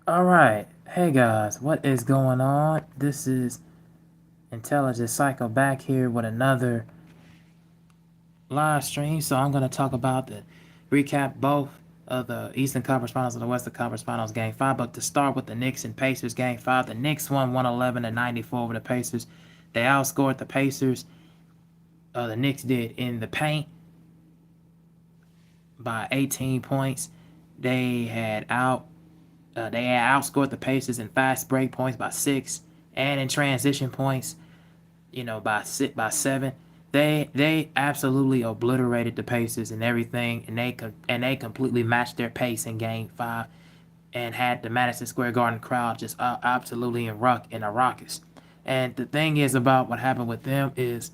All right. Hey guys, what is going on? This is Intelligent Psycho back here with another live stream. So I'm going to talk about the recap both of the Eastern Conference Finals and the Western Conference Finals Game 5. But to start with the Knicks and Pacers Game 5, the Knicks won 111 to 94 over the Pacers. They outscored the Pacers. The Knicks did in the paint by 18 points. They had outscored the Pacers in fast break points by 6 and in transition points, by 7. They absolutely obliterated the Pacers and everything, and they completely matched their pace in Game 5, and had the Madison Square Garden crowd just absolutely in a ruckus. And the thing is about what happened with them is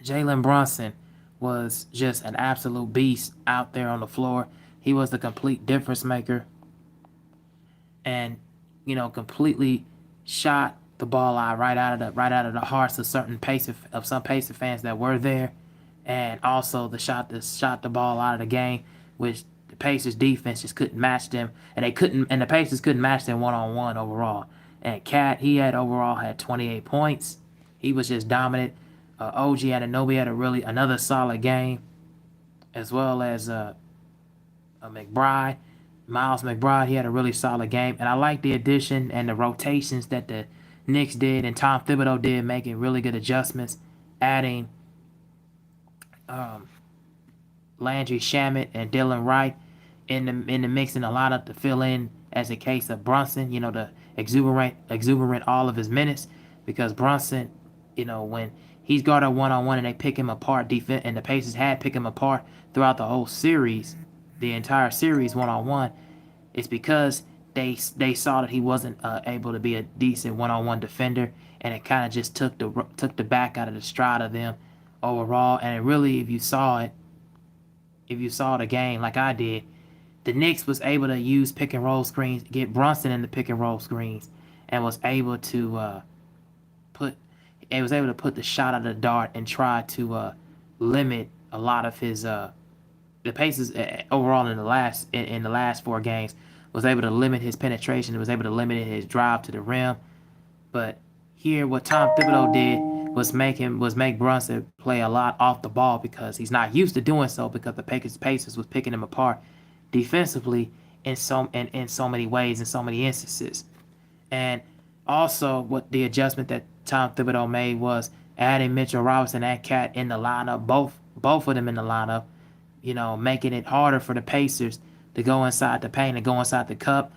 Jalen Brunson was just an absolute beast out there on the floor. He was the complete difference maker, and completely shot the ball out right out of the hearts of some Pacer fans that were there, and also shot the ball out of the game, which the Pacers defense just couldn't match them, and the Pacers couldn't match them 1-on-1 overall. And Cat, he had 28 points. He was just dominant. OG Anunoby had another solid game, as well as McBride. Miles McBride, he had a really solid game. And I like the addition and the rotations that the Knicks did and Tom Thibodeau did, making really good adjustments, adding Landry Shamet and Dylan Wright in the mix in the lineup to fill in as a case of Brunson, the exuberant all of his minutes, because Brunson, when he's guarded 1-on-1 and they pick him apart defense, and the Pacers had picked him apart throughout the whole series, the entire series 1-on-1, it's because they saw that he wasn't able to be a decent 1-on-1 defender, and it kind of just took the back out of the stride of them overall. And it really, if you saw the game like I did, the Knicks was able to use pick and roll screens, get Brunson in the pick and roll screens, and put was able to put the shot of the dart and try to limit a lot of his the Pacers overall in the last 4 games was able to limit his penetration. It was able to limit his drive to the rim. But here, what Tom Thibodeau did was make Brunson play a lot off the ball, because he's not used to doing so, because the Pacers was picking him apart defensively in so many ways, in so many instances. And also, what the adjustment that Tom Thibodeau made was adding Mitchell Robinson and Cat in the lineup, both of them in the lineup, making it harder for the Pacers to go inside the paint and go inside the cup.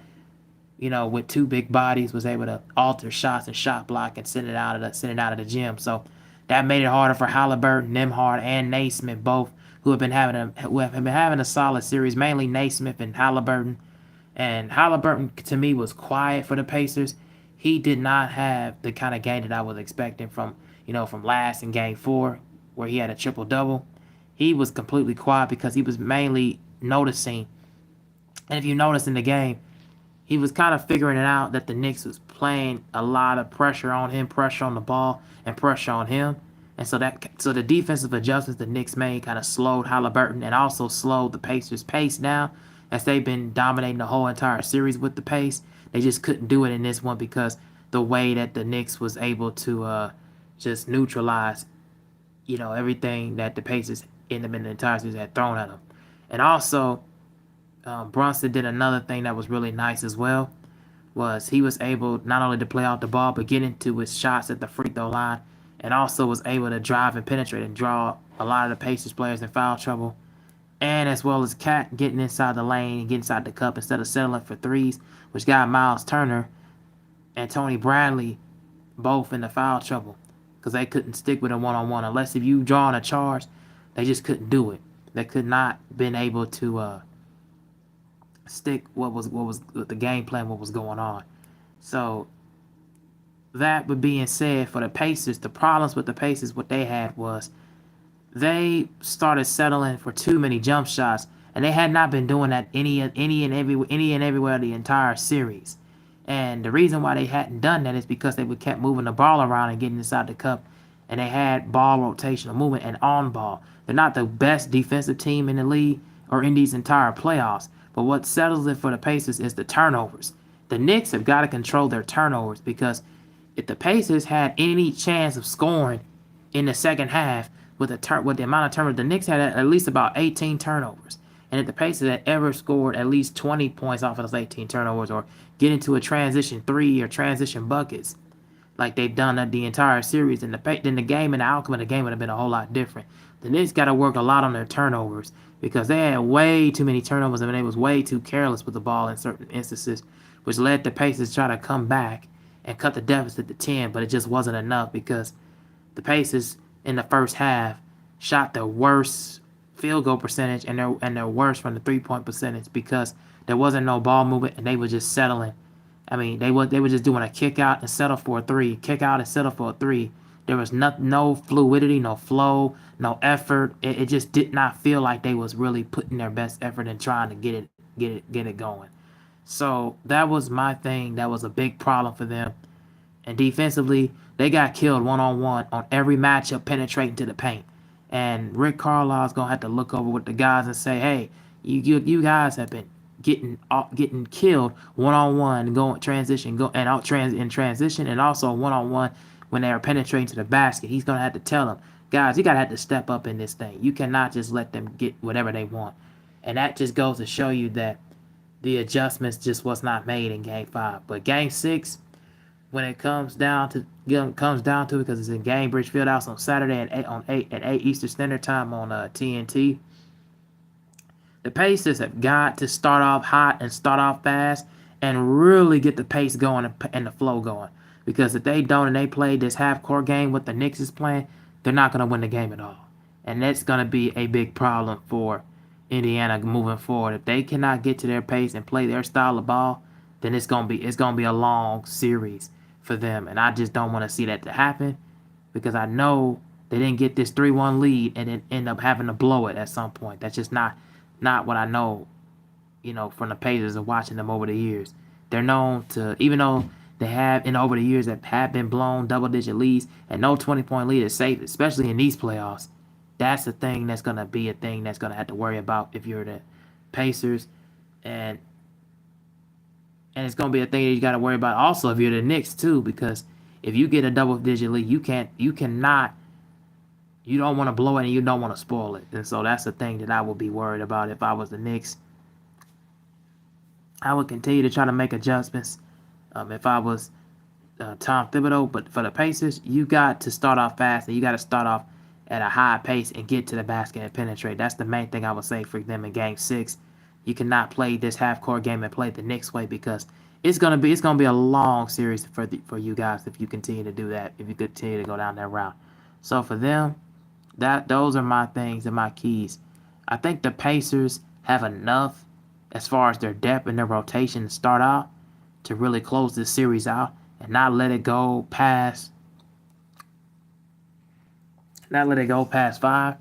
With two big bodies, was able to alter shots and shot block and send it out of the gym. So that made it harder for Halliburton, Nembhard, and Naismith, both who have been having a solid series. Mainly Naismith and Halliburton. And Halliburton, to me, was quiet for the Pacers. He did not have the kind of game that I was expecting from last in Game 4, where he had a triple double. He was completely quiet because he was mainly noticing. And if you notice in the game, he was kind of figuring it out that the Knicks was playing a lot of pressure on him, pressure on the ball, and pressure on him. And so the defensive adjustments the Knicks made kind of slowed Halliburton, and also slowed the Pacers' pace down, as they've been dominating the whole entire series with the pace. They just couldn't do it in this one, because the way that the Knicks was able to just neutralize, everything that the Pacers in the entire series had thrown at them. And also, Brunson did another thing that was really nice as well. Was he was able not only to play out the ball, but get into his shots at the free throw line, and also was able to drive and penetrate and draw a lot of the Pacers players in foul trouble, and as well as Cat getting inside the lane and getting inside the cup instead of settling for threes, which got Miles Turner and Tony Bradley both in the foul trouble, because they couldn't stick with him 1-on-1 unless if you draw on a charge. They just couldn't do it. They could not been able to stick what was the game plan, what was going on. So that with being said, for the Pacers, the problems with the Pacers, what they had was they started settling for too many jump shots, and they had not been doing that any and everywhere the entire series. And the reason why they hadn't done that is because they would kept moving the ball around and getting inside the cup, and they had ball rotational movement and on ball. They're not the best defensive team in the league or in these entire playoffs, but what settles it for the Pacers is the turnovers. the Knicks have got to control their turnovers, because if the Pacers had any chance of scoring in the second half with the amount of turnovers, the Knicks had at least about 18 turnovers. And if the Pacers had ever scored at least 20 points off of those 18 turnovers, or get into a transition three or transition buckets like they've done the entire series, then the game and the outcome of the game would have been a whole lot different. The Knicks got to work a lot on their turnovers, because they had way too many turnovers and they was way too careless with the ball in certain instances, which led the Pacers try to come back and cut the deficit to 10, but it just wasn't enough, because the Pacers in the first half shot their worst field goal percentage and their worst from the 3-point percentage, because there wasn't no ball movement and they were just settling. I mean, they were just doing a kick out and settle for a three, kick out and settle for a three. There was no fluidity, no flow, no effort. It just did not feel like they was really putting their best effort and trying to get it going. So that was my thing. That was a big problem for them. And defensively, they got killed one-on-one on every matchup penetrating to the paint. And Rick Carlisle's gonna have to look over with the guys and say, "Hey, you guys have been getting killed one-on-one, going transition, go and out in transition, and also one-on-one when they are penetrating to the basket." He's gonna have to tell them, "Guys, you gotta have to step up in this thing. You cannot just let them get whatever they want." And that just goes to show you that the adjustments just was not made in Game 5. But Game 6, when it comes down to it, because it's in Gainbridge Fieldhouse on Saturday at 8 Eastern Standard Time on TNT. The Pacers have got to start off hot and start off fast and really get the pace going and the flow going. Because if they don't and they play this half-court game what the Knicks is playing, they're not going to win the game at all. And that's going to be a big problem for Indiana moving forward. If they cannot get to their pace and play their style of ball, then it's gonna be a long series for them. And I just don't want to see that to happen, because I know they didn't get this 3-1 lead and then end up having to blow it at some point. That's just not what I know, from the Pacers and watching them over the years. They're known to, even though they have over the years that have been blown double-digit leads, and no 20-point lead is safe, especially in these playoffs. That's the thing that's going to be a thing that's going to have to worry about if you're the Pacers. And it's going to be a thing that you got to worry about also if you're the Knicks too, because if you get a double-digit lead, you don't want to blow it and you don't want to spoil it. And so that's the thing that I would be worried about if I was the Knicks. I would continue to try to make adjustments if I was Tom Thibodeau. But for the Pacers, you got to start off fast and you got to start off at a high pace and get to the basket and penetrate. That's the main thing I would say for them in Game 6. You cannot play this half-court game and play the Knicks way, because it's gonna be a long series for you guys if you continue to do that. If you continue to go down that route. So for them, those are my things and my keys. I think the Pacers have enough as far as their depth and their rotation to start out to really close this series out and not let it go past 5,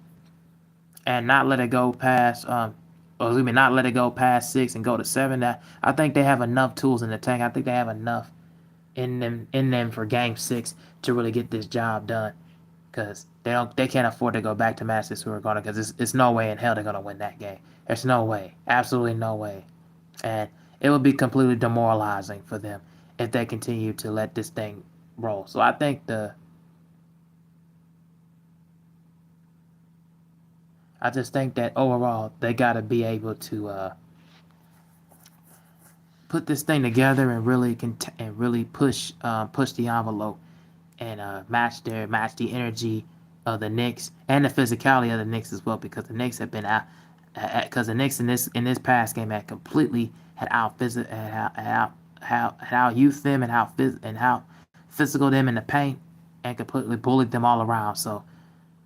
and not let it go past not let it go past 6 and go to 7. That I think they have enough tools in the tank. I think they have enough in them for Game 6 to really get this job done, because they can't afford to go back to Madison Square Garden, because it's no way in hell they're gonna win that game. There's no way, absolutely no way, and it would be completely demoralizing for them if they continue to let this thing roll. So I think I just think that overall they got to be able to put this thing together and really push the envelope and match the energy of the Knicks and the physicality of the Knicks as well, because the Knicks have been out, because the Knicks in this past game had completely out youth them and how physical them in the paint, and completely bullied them all around. So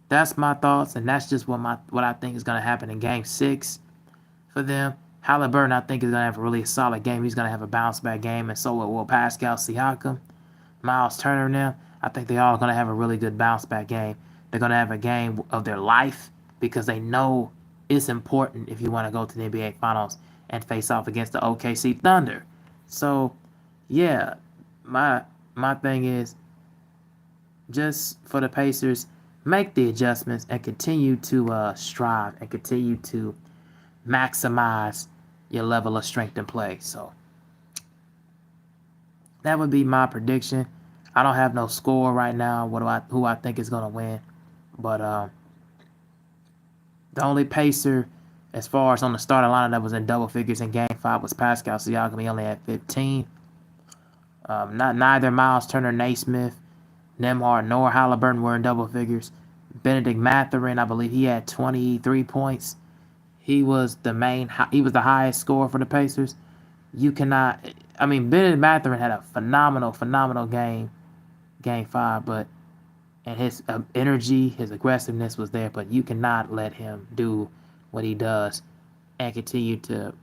that's my thoughts, and that's just what I think is going to happen in Game 6 for them. Halliburton, I think, is going to have a really solid game. He's going to have a bounce-back game, and so will Pascal Siakam, Miles Turner, and them. I think they all going to have a really good bounce-back game. They're going to have a game of their life, because they know it's important if you want to go to the NBA Finals and face off against the OKC Thunder. So, yeah, my thing is, just for the Pacers, make the adjustments and continue to strive and continue to maximize your level of strength and play. So That would be my prediction. I don't have no score right now. Who I think is gonna win, but the only pacer as far as on the starting lineup that was in double figures in Game 5 was Pascal Siakam. He only had 15. Not neither Miles Turner, Naismith, Nembhard, nor Halliburton were in double figures. Benedict Mathurin, I believe he had 23 points. He was the highest scorer for the Pacers. You cannot. I mean, Benedict Mathurin had a phenomenal Game 5, but and his energy, his aggressiveness was there. But you cannot let him do what he does and continue to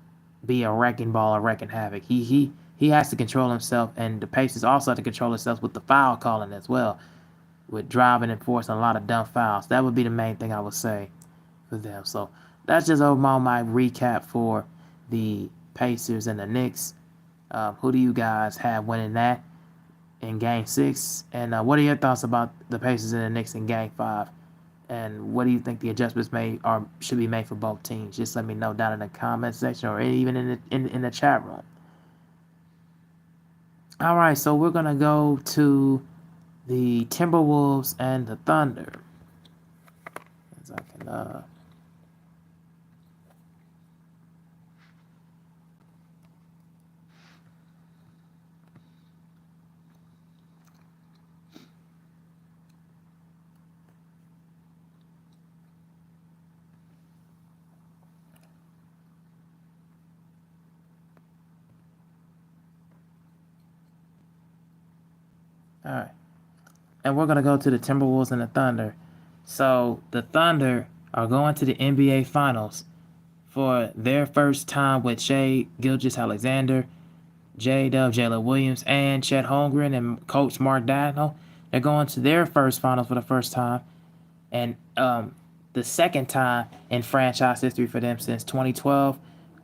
be a wrecking ball or wrecking havoc. He has to control himself, and the Pacers also have to control themselves with the foul calling as well, with driving and forcing a lot of dumb fouls. That would be the main thing I would say for them. So that's just overall my recap for the Pacers and the Knicks. Who do you guys have winning that in Game 6? And what are your thoughts about the Pacers and the Knicks in Game 5? And what do you think the adjustments made or should be made for both teams? Just let me know down in the comment section or even in the chat room. All right, so we're gonna go to the Timberwolves and the Thunder. As I can all right. And we're gonna go to the Timberwolves and the Thunder. So the Thunder are going to the NBA Finals for their first time with Shai Gilgeous-Alexander, J-Dub, Jalen Williams, and Chet Holmgren and Coach Mark Dagnall. They're going to their first finals for the first time, and the second time in franchise history for them since 2012,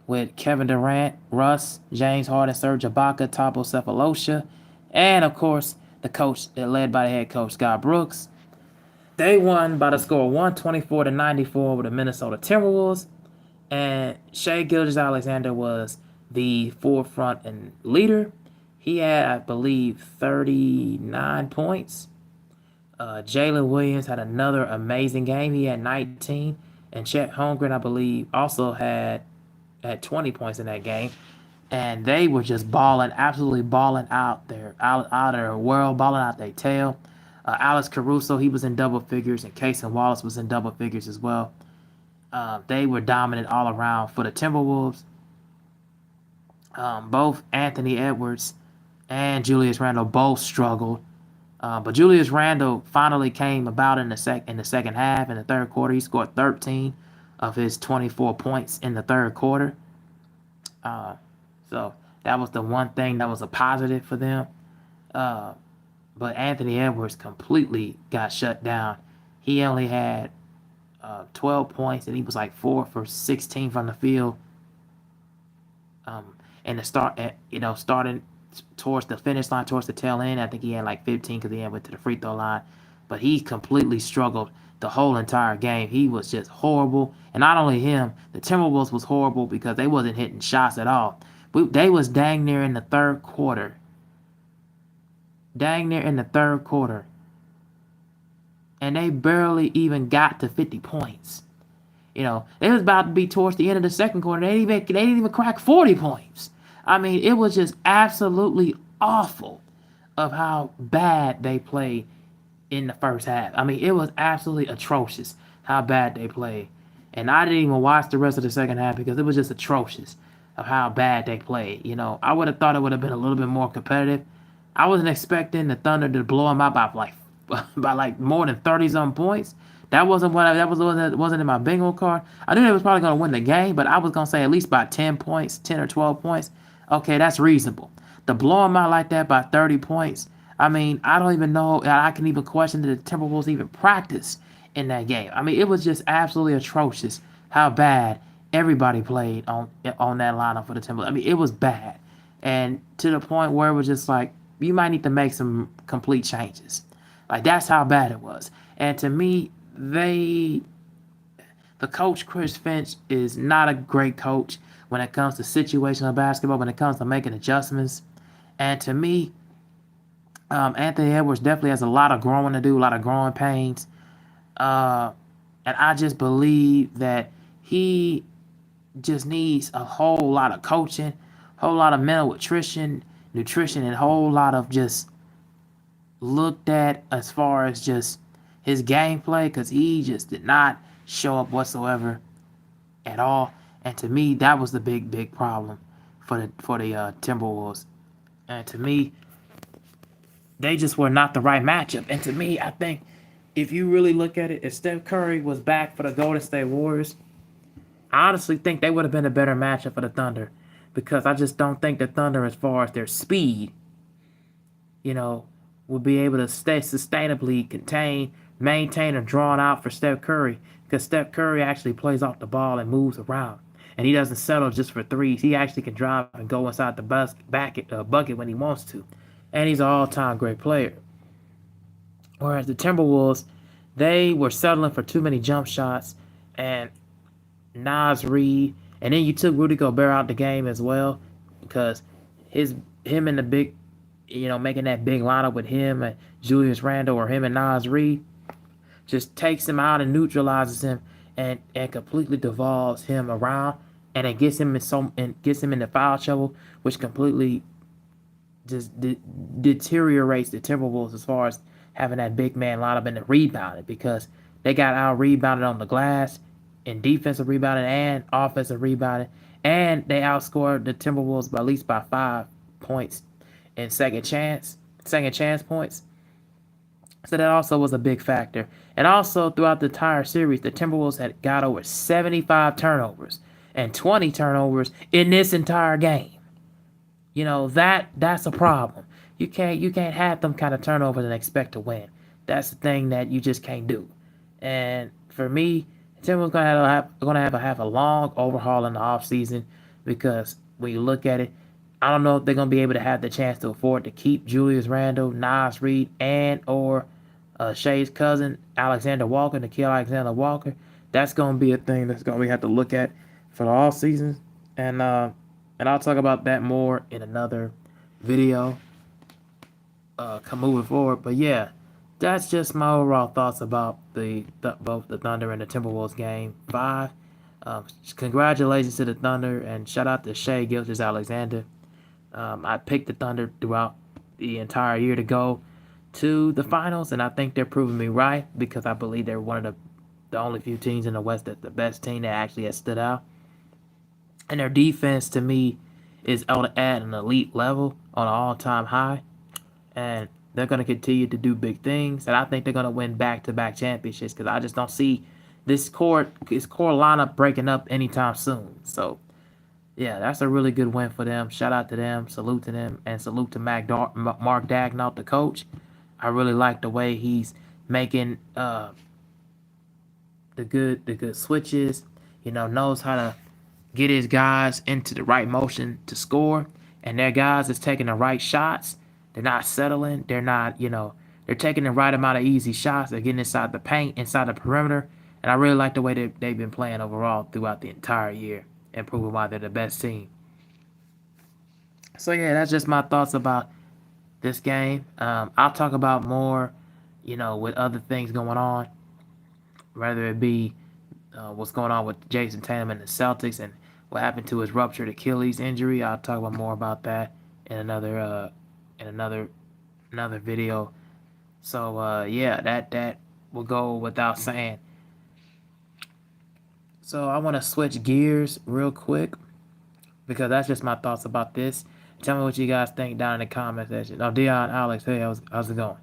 with Kevin Durant, Russ, James Harden, Serge Ibaka, Thabo Sefolosha, and of course the coach led by the head coach Scott Brooks. They won by the score 124-94 over the Minnesota Timberwolves, and Shai Gilgeous-Alexander was the forefront and leader. He had, I believe, 39 points. Jalen Williams had another amazing game. He had 19. And Chet Holmgren, I believe, also had 20 points in that game. And they were just balling, absolutely balling out of their world, balling out their tail. Alex Caruso, he was in double figures, and Cason Wallace was in double figures as well. They were dominant all around for the Timberwolves. Both Anthony Edwards and Julius Randle both struggled. But Julius Randle finally came about in the second half. In the third quarter, he scored 13 of his 24 points in the third quarter. So that was the one thing that was a positive for them. But Anthony Edwards completely got shut down. He only had 12 points, and he was like 4 for 16 from the field. And starting towards the finish line, towards the tail end, I think he had like 15 because he went to the free throw line. But he completely struggled the whole entire game. He was just horrible. And not only him, the Timberwolves was horrible because they wasn't hitting shots at all. They was dang near in the third quarter. And they barely even got to 50 points. They was about to be towards the end of the second quarter. They didn't even crack 40 points. I mean, it was just absolutely awful of how bad they played in the first half. I mean, it was absolutely atrocious how bad they played. And I didn't even watch the rest of the second half because it was just atrocious of how bad they played. I would have thought it would have been a little bit more competitive. I wasn't expecting the Thunder to blow them out by more than 30-some points. That wasn't in my bingo card. I knew they was probably going to win the game, but I was going to say at least by 10 points, 10 or 12 points. Okay, that's reasonable. To blow them out like that by 30 points, I mean, I don't even know. I can even question that the Timberwolves even practiced in that game. I mean, it was just absolutely atrocious how bad everybody played on that lineup for the Timberwolves. I mean, it was bad. And to the point where it was just like, you might need to make some complete changes. Like, that's how bad it was. And to me, the coach, Chris Finch, is not a great coach when it comes to situational basketball, when it comes to making adjustments. And to me, Anthony Edwards definitely has a lot of growing to do, a lot of growing pains. Uh, and I just believe that he just needs a whole lot of coaching, whole lot of mental nutrition, and a whole lot of just looked at as far as just his gameplay, because he just did not show up whatsoever at all. And to me, that was the big problem for the Timberwolves. And to me, they just were not the right matchup. And to me, I think if you really look at it, if Steph Curry was back for the Golden State Warriors, I honestly think they would have been a better matchup for the Thunder, because I just don't think the Thunder, as far as their speed, you know, will be able to stay sustainably contain, maintain, or drawn out for Steph Curry, because Steph Curry actually plays off the ball and moves around. And he doesn't settle just for threes. He actually can drive and go inside the bucket when he wants to. And he's an all-time great player. Whereas the Timberwolves, they were settling for too many jump shots, and Nas Reed, and then you took Rudy Gobert out the game as well, because him and the big, making that big lineup with him and Julius Randle, or him and Nas Reed, just takes him out and neutralizes him, and completely devolves him around, and it gets him in the foul trouble, which completely just deteriorates the Timberwolves as far as having that big man lineup and the rebounding, because they got out rebounded on the glass in defensive rebounding and offensive rebounding, and they outscored the Timberwolves by at least by 5 points in second chance points. So that also was a big factor. And also throughout the entire series, the Timberwolves had got over 75 turnovers and 20 turnovers in this entire game. That's a problem. You can't have them kind of turnovers and expect to win. That's the thing that you just can't do. And for me, Timberwolves gonna have a long overhaul in the offseason, because when you look at it, I don't know if they're gonna be able to have the chance to afford to keep Julius Randle, Nas Reed, and or Shea's cousin Alexander Walker, Nickeil Alexander-Walker. That's gonna be a thing that's gonna have to look at for the off season, and I'll talk about that more in another video come moving forward. But yeah, that's just my overall thoughts about both the Thunder and the Timberwolves game 5. Congratulations to the Thunder, and shout out to Shai Gilgeous-Alexander. I picked the Thunder throughout the entire year to go to the finals, and I think they're proving me right, because I believe they're one of the only few teams in the West that's the best team that actually has stood out. And their defense, to me, is at an elite level on an all-time high. And they're going to continue to do big things. And I think they're going to win back-to-back championships, because I just don't see this core lineup breaking up anytime soon. So, yeah, that's a really good win for them. Shout out to them. Salute to them. And salute to Mark Daigneault, the coach. I really like the way he's making the good switches. Knows how to get his guys into the right motion to score, and their guys is taking the right shots. They're not settling. They're not, they're taking the right amount of easy shots. They're getting inside the paint, inside the perimeter, and I really like the way they've been playing overall throughout the entire year, and proving why they're the best team. So yeah, that's just my thoughts about this game. I'll talk about more, with other things going on, whether it be what's going on with Jason Tatum and the Celtics, and what happened to his ruptured Achilles injury. I'll talk about more about that in another video. So yeah, that will go without saying. So I want to switch gears real quick, because that's just my thoughts about this. Tell me what you guys think down in the comment section. Oh, Dion, Alex, hey, how's it going?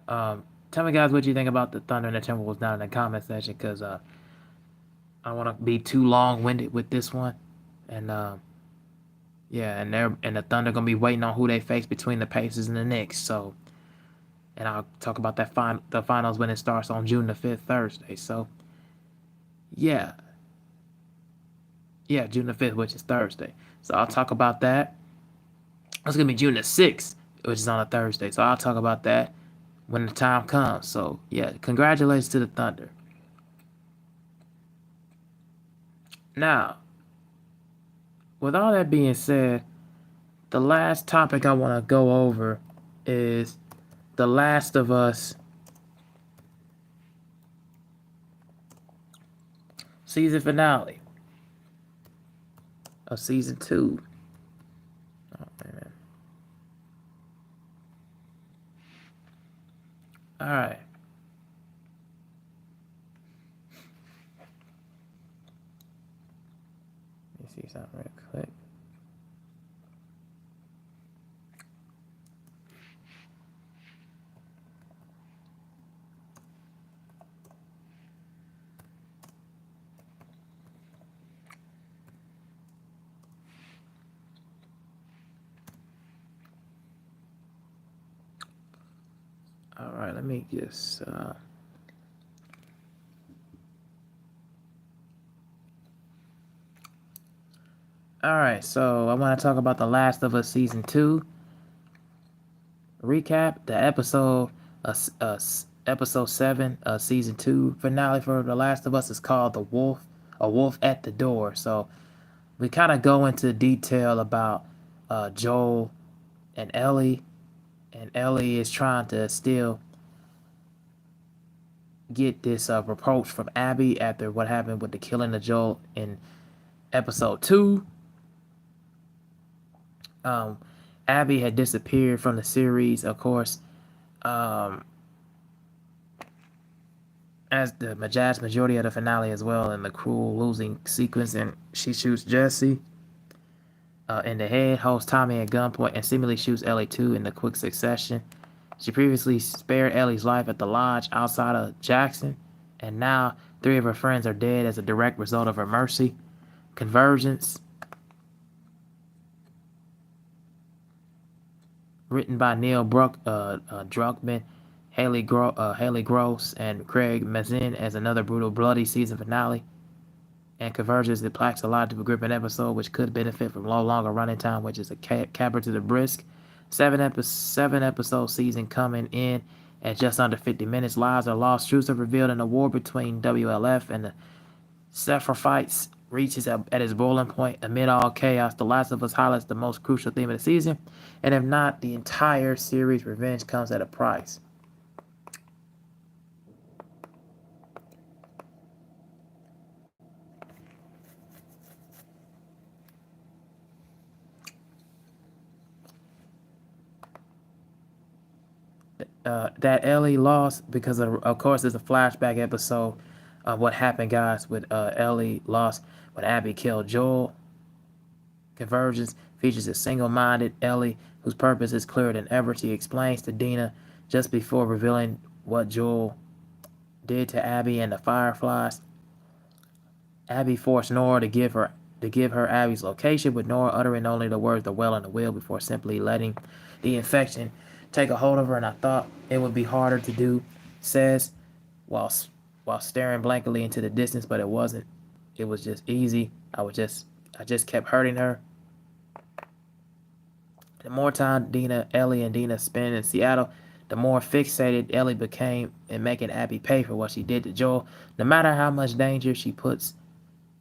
Tell me, guys, what you think about the Thunder and the Timberwolves down in the comment section, because I don't want to be too long-winded with this one. And yeah, and the Thunder gonna be waiting on who they face between the Pacers and the Knicks. So, and I'll talk about the finals when it starts on June the 5th, Thursday. So, yeah, June the 5th, which is Thursday. So I'll talk about that. It's gonna be June the 6th, which is on a Thursday. So I'll talk about that when the time comes. So yeah, congratulations to the Thunder. Now, with all that being said, the last topic I want to go over is The Last of Us season finale of season 2. Oh man. All right. Let me see something real quick. All right, let me just. All right, so I want to talk about The Last of Us season 2 recap. The episode 7, season 2 finale for The Last of Us is called A Wolf at the Door. So we kind of go into detail about Joel and Ellie, and Ellie is trying to still get this reproach from Abby after what happened with the killing of Joel in episode 2. Um, Abby had disappeared from the series, of course, um, as the vast majority of the finale as well, in the cruel losing sequence, and she shoots Jesse in the head, holds Tommy at gunpoint, and seemingly shoots Ellie too in the quick succession. She previously spared Ellie's life at the lodge outside of Jackson, and now 3 of her friends are dead as a direct result of her mercy. Convergence, written by Neil Druckmann, Haley Gross, and Craig Mazin as another brutal, bloody season finale. And Convergence, it packs a lot to a gripping episode, which could benefit from longer running time, which is a capper to the brisk. Seven episode season coming in at just under 50 minutes. Lives are lost. Truths are revealed in the war between WLF and the Sephiroth reaches at its boiling point amid all chaos. The Last of Us highlights the most crucial theme of the season, and if not the entire series, revenge comes at a price. That Ellie lost because of course, there's a flashback episode of what happened, guys, with Ellie lost when Abby killed Joel. Convergence features a single-minded Ellie whose purpose is clearer than ever. She explains to Dina just before revealing what Joel did to Abby and the Fireflies. Abby forced Nora to give her Abby's location, with Nora uttering only the words "the well and the will" before simply letting the infection take a hold of her. And I thought it would be harder to do, says, while staring blankly into the distance, but it wasn't. It was just easy. I just kept hurting her. The more time Ellie and Dina spent in Seattle, the more fixated Ellie became in making Abby pay for what she did to Joel. No matter how much danger she puts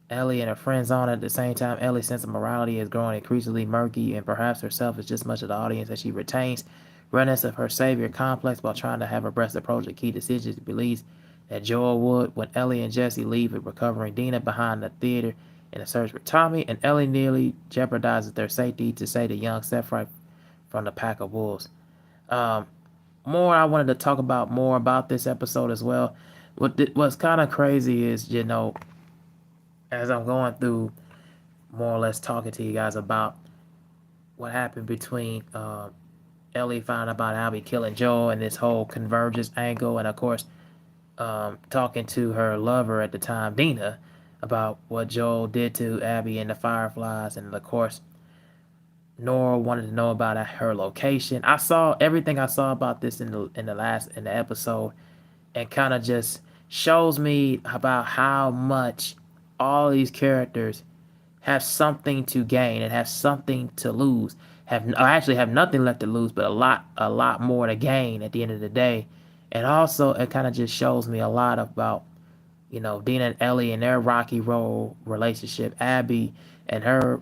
Ellie and her friends on, at the same time, Ellie's sense of morality is growing increasingly murky, and perhaps herself is just much of the audience as she retains remnants of her savior complex while trying to have her best approach to key decisions. She believes that Joel would when Ellie and Jesse leave with recovering Dina behind the theater in a search for Tommy, and Ellie nearly jeopardizes their safety to save the young Sephiroth from the pack of wolves. Um, I wanted to talk about more about this episode as well. What's kind of crazy is, as I'm going through more or less talking to you guys about what happened between Ellie finding about Abby killing Joel and this whole convergence angle, and of course, talking to her lover at the time, Dina, about what Joel did to Abby and the Fireflies, and of course, Nora wanted to know about her location. I saw everything I saw about this in the episode, and kind of just shows me about how much all these characters have something to gain and have something to lose. Actually have nothing left to lose, but a lot more to gain at the end of the day. And also, it kind of just shows me a lot about, Dina and Ellie and their rocky road relationship, Abby and her,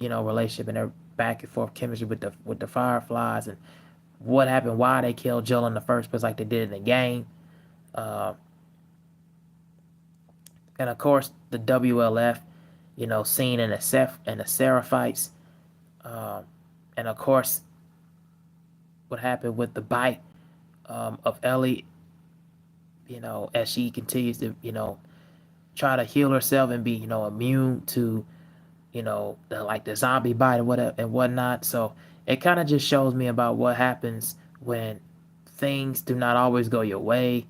relationship and their back and forth chemistry with the Fireflies, and what happened, why they killed Jill in the first place, like they did in the game. Uh, and of course, the WLF, seen in the Seraphites, um, and of course, what happened with the bite of Ellie, as she continues to, try to heal herself and be, immune to, the zombie bite and whatever and whatnot. So it kind of just shows me about what happens when things do not always go your way.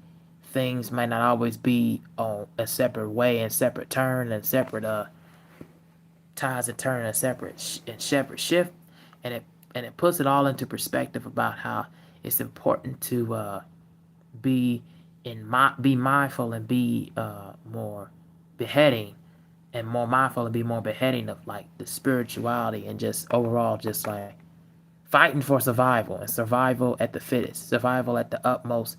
Things might not always be on a separate way and separate turn and separate tides and turn and separate shift, and it puts it all into perspective about how it's important to be mindful and be more beheading and more mindful and be more beheading of like the spirituality and just overall just like fighting for survival and survival at the fittest, survival at the utmost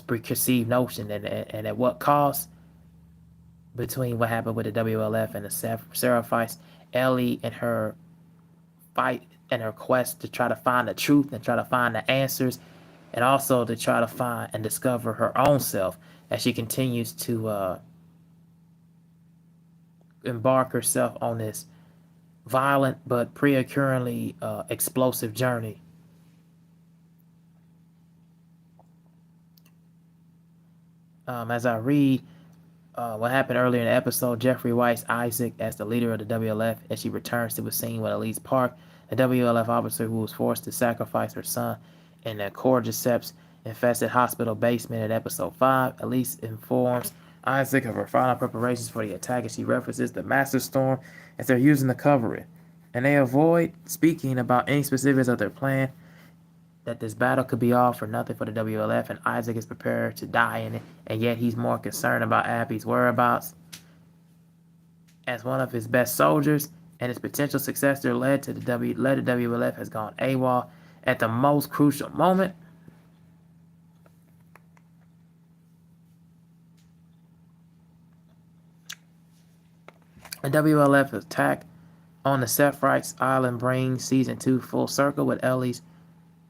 preconceived notion, and at what cost. Between what happened with the WLF and the Seraphites, Ellie and her fight and her quest to try to find the truth and try to find the answers, and also to try to find and discover her own self as she continues to embark herself on this violent but preoccurringly explosive journey. As I read what happened earlier in the episode, Jeffrey White's Isaac as the leader of the WLF as she returns to a scene with Elise Park, a WLF officer who was forced to sacrifice her son in the cordyceps infested hospital basement in episode 5. Elise informs Isaac of her final preparations for the attack as she references the master storm as they're using to cover it. And they avoid speaking about any specifics of their plan, that this battle could be all for nothing for the WLF, and Isaac is prepared to die in it, and yet he's more concerned about Abby's whereabouts. As one of his best soldiers and his potential successor led the WLF has gone AWOL at the most crucial moment. The WLF attack on the Sephiroth's Island brings Season 2 full circle with Ellie's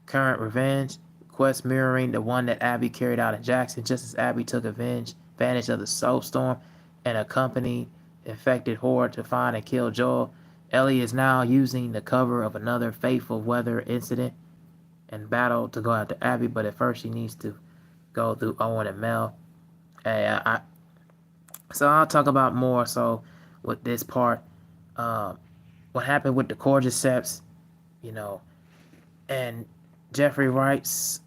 current revenge quest mirroring the one that Abby carried out in Jackson, just as Abby took advantage of the soul storm and accompanied infected horde to find and kill Joel. Ellie is now using the cover of another fateful weather incident and battle to go after Abby, but at first she needs to go through Owen and Mel. So I'll talk about more so with this part. What happened with the cordyceps, you know, and Jeffrey Wright's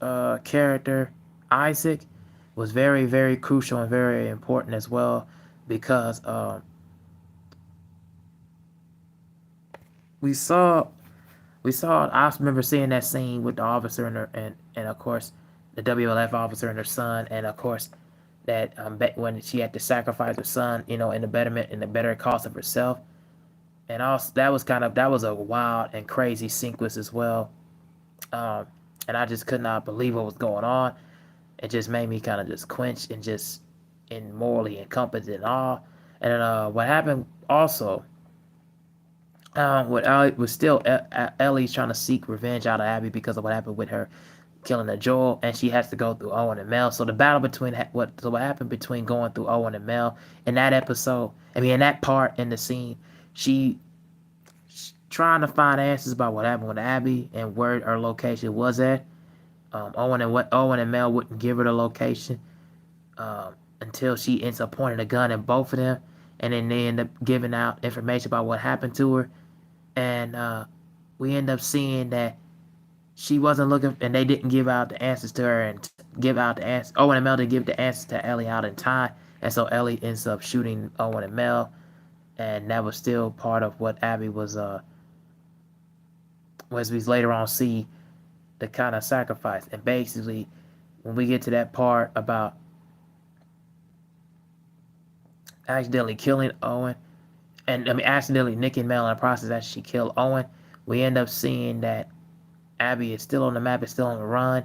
character Isaac was very, very crucial and very important as well, because we saw I remember seeing that scene with the officer and her, and of course the WLF officer and her son, and of course that when she had to sacrifice her son, in the better cause of herself, and also that was a wild and crazy sequence as well. Um, and I just could not believe what was going on. It just made me kind of just quench and just in morally encompassed in awe. And then what happened also, what Ellie was still Ellie's trying to seek revenge out of Abby because of what happened with her killing the Joel, and she has to go through Owen and Mel. So the battle between what happened between going through Owen and Mel in that episode, in that part in the scene, she trying to find answers about what happened with Abby and where her location was at. Owen and Mel wouldn't give her the location until she ends up pointing a gun at both of them, and then they end up giving out information about what happened to her, and we end up seeing that she wasn't looking, and they didn't give out the answers to her and give out the answers. Owen and Mel didn't give the answers to Ellie out in time, and so Ellie ends up shooting Owen and Mel, and that was still part of what Abby was as we later on see the kind of sacrifice. And basically, when we get to that part about accidentally killing Owen, and accidentally nicking Mel in the process after she killed Owen, we end up seeing that Abby is still on the map, is still on the run.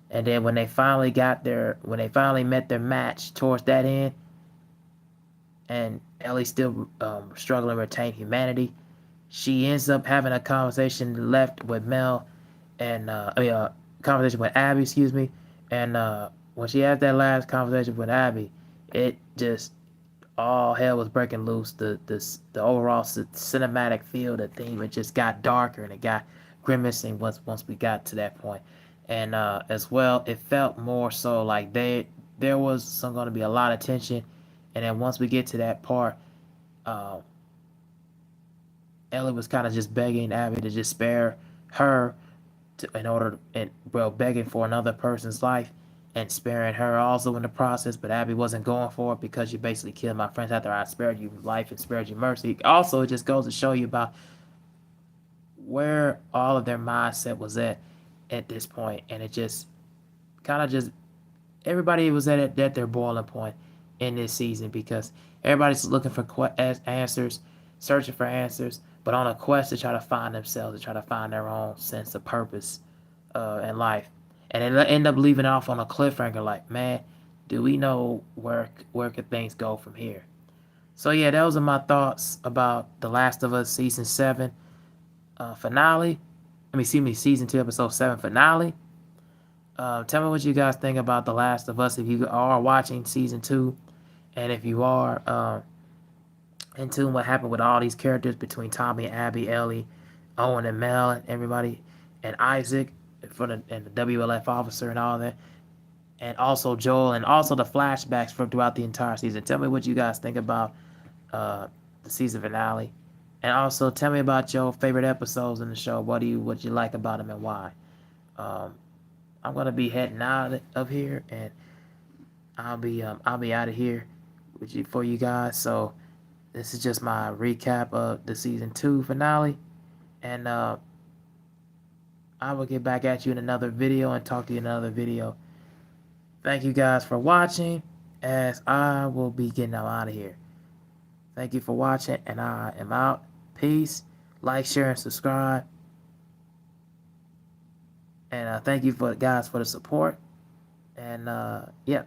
And then when they finally met their match towards that end, and Ellie's still struggling to retain humanity, she ends up having a conversation left with Mel and conversation with Abby, excuse me. And when she had that last conversation with Abby, it just all hell was breaking loose. The overall cinematic feel, the theme, it just got darker and it got grimacing once we got to that point. And as well, it felt more so like there was some going to be a lot of tension, and then once we get to that part, uh, Ellie was kind of just begging Abby to just spare her in order and well begging for another person's life and sparing her also in the process, but Abby wasn't going for it because you basically killed my friends after I spared you life and spared you mercy. Also, it just goes to show you about where all of their mindset was at this point, and it just kind of just everybody was at their boiling point in this season because everybody's looking for answers, searching for answers, but on a quest to try to find themselves, to try to find their own sense of purpose in life, and then end up leaving off on a cliffhanger. Like, man, do we know where could things go from here? So yeah, those are my thoughts about The Last of Us season 7 finale. Excuse me, season 2 episode 7 finale. Tell me what you guys think about The Last of Us if you are watching season 2, and if you are in tune what happened with all these characters between Tommy, Abby, Ellie, Owen, and Mel, and everybody, and Isaac and the WLF officer and all that, and also Joel, and also the flashbacks from throughout the entire season. Tell me what you guys think about uh, the season finale, and also tell me about your favorite episodes in the show. What you like about them and why? Um, I'm gonna be heading out of here, and I'll be out of here with you for you guys. So this is just my recap of the season 2 finale, and I will get back at you in another video and talk to you in another video. Thank you guys for watching, as I will be getting out of here. Thank you for watching, and I am out. Peace. Like, share, and subscribe. And thank you for guys for the support. And yeah.